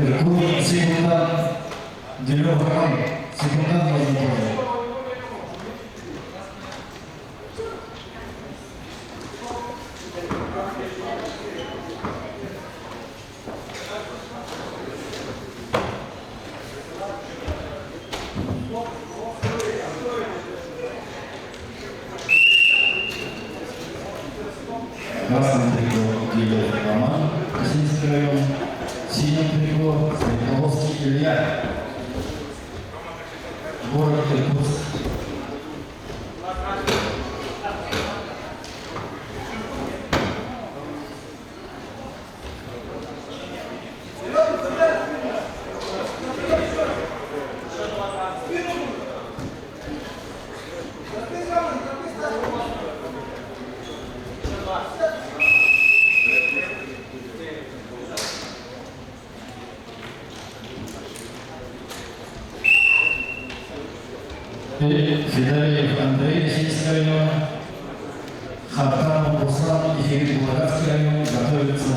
Иркут, секундант Делев Роман, секундант Владимир. Красный трико Делев Роман, Красинский район, синий трико Светловский Илья, город Иркутск. Федориев Андрей, Российский район, Хартанов Руслан, Ефимов Володарский район, готовится.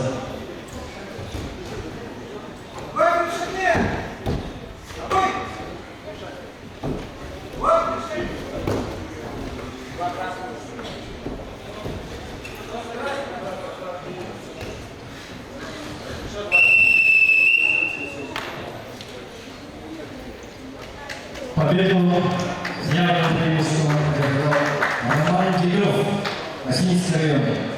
Победу с днем Андреевского Роман Делев, Российский район.